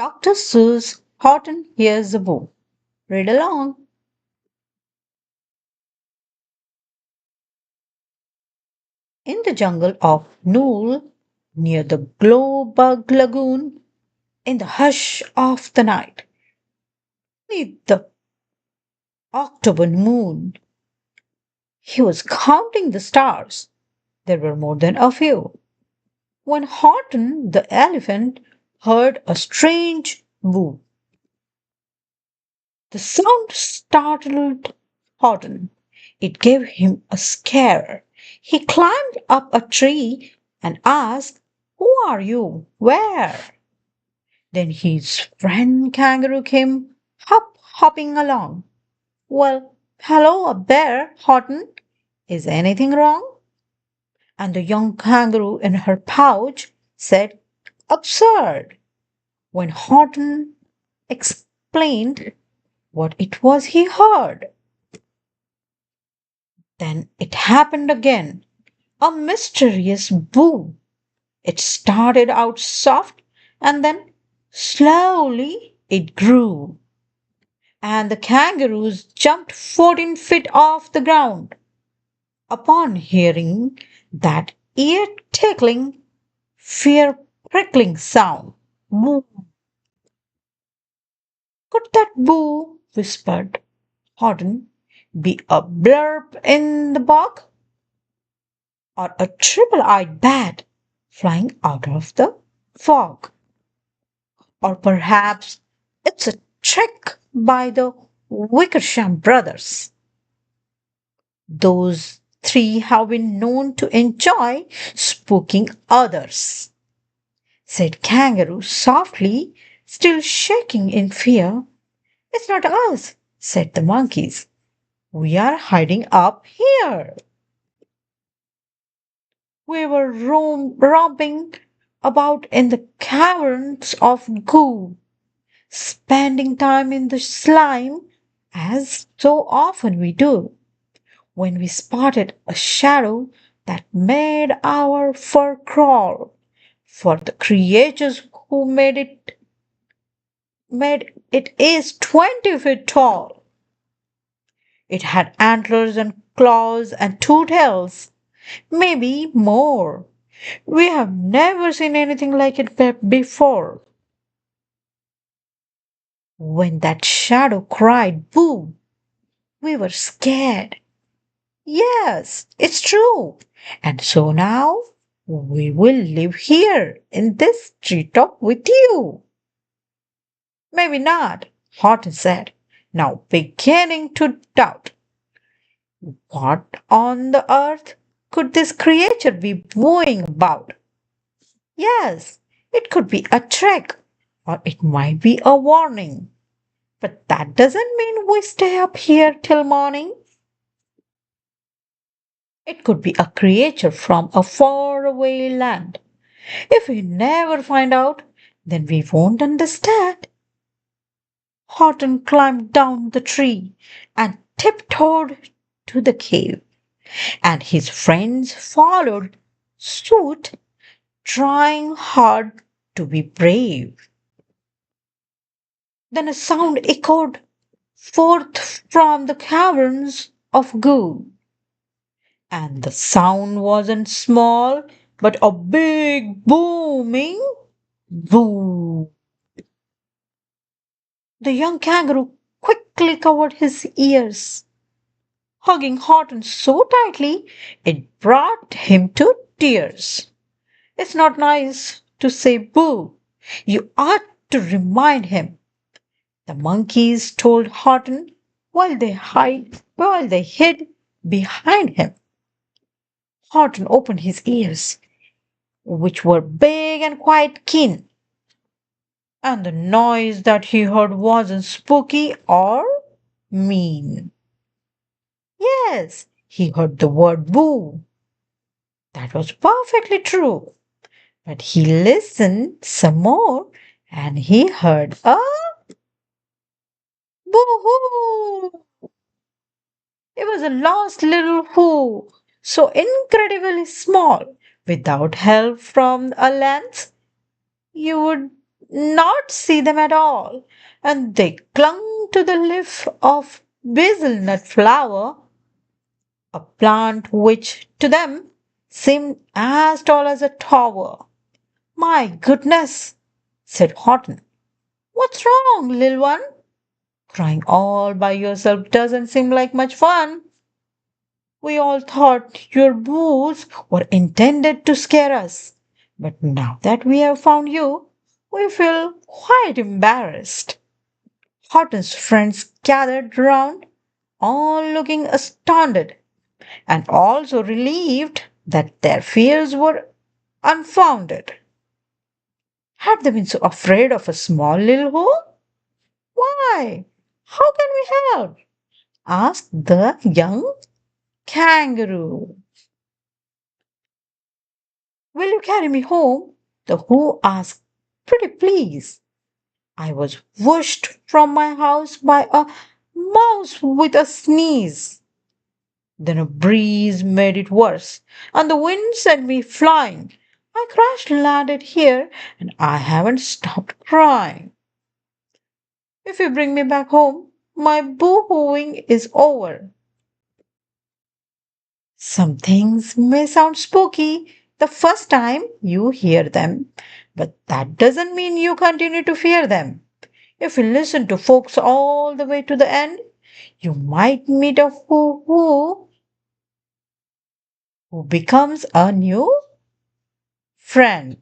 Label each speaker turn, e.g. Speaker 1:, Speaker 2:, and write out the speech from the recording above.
Speaker 1: Dr. Seuss Horton Hears a Book. Read along. In the jungle of Nool, near the Glowbug Lagoon, in the hush of the night, beneath the October moon, he was counting the stars. There were more than a few. When Horton the elephant heard a strange woo, the sound startled Horton. It gave him a scare. He climbed up a tree and asked, "Who are you? Where?" Then his friend Kangaroo came hopping along. "Well, hello up there, Horton. Is anything wrong?" And the young kangaroo in her pouch said, "Absurd." When Horton explained what it was he heard, then it happened again. A mysterious boo. It started out soft and then slowly it grew. And the kangaroos jumped 14 feet off the ground. Upon hearing that ear tickling, fear prickling sound. Boo. Could that boo, whispered Horton, be a blurb in the bog? Or a triple-eyed bat flying out of the fog? Or perhaps it's a trick by the Wickersham brothers. Those three have been known to enjoy spooking others, said Kangaroo softly, still shaking in fear. It's not us, said the monkeys. We are hiding up here. We were romping about in the caverns of goo, spending time in the slime as so often we do, when we spotted a shadow that made our fur crawl. For the creatures who made it is 20 feet tall. It had antlers and claws and two tails, maybe more. We have never seen anything like it before. When that shadow cried boo, we were scared. Yes, it's true. And so now we will live here in this treetop with you. Maybe not, Horton said, now beginning to doubt. What on the earth could this creature be wooing about? Yes, it could be a trick, or it might be a warning. But that doesn't mean we stay up here till morning. It could be a creature from a faraway land. If we never find out, then we won't understand. Horton climbed down the tree and tiptoed to the cave, and his friends followed suit, trying hard to be brave. Then a sound echoed forth from the caverns of goo, and the sound wasn't small, but a big booming boo. The young kangaroo quickly covered his ears, hugging Horton so tightly it brought him to tears. It's not nice to say boo. You ought to remind him, the monkeys told Horton while they hid behind him. Horton opened his ears, which were big and quite keen, and the noise that he heard wasn't spooky or mean. Yes, he heard the word boo. That was perfectly true. But he listened some more and he heard a boo hoo. It was a lost little who, so incredibly small, without help from a lens, you would not see them at all, and they clung to the leaf of basil nut flower, a plant which to them seemed as tall as a tower. My goodness, said Horton. What's wrong, little one? Crying all by yourself doesn't seem like much fun. We all thought your boos were intended to scare us. But now that we have found you, we feel quite embarrassed. Horton's friends gathered round, all looking astounded and also relieved that their fears were unfounded. Had they been so afraid of a small little hole? Why? How can we help? Asked the young kangaroo. Will you carry me home? The who asked, pretty please. I was whooshed from my house by a mouse with a sneeze. Then a breeze made it worse, and the wind sent me flying. I crashed and landed here, and I haven't stopped crying. If you bring me back home, my boo-hooing is over. Some things may sound spooky the first time you hear them, but that doesn't mean you continue to fear them. If you listen to folks all the way to the end, you might meet a who becomes a new friend.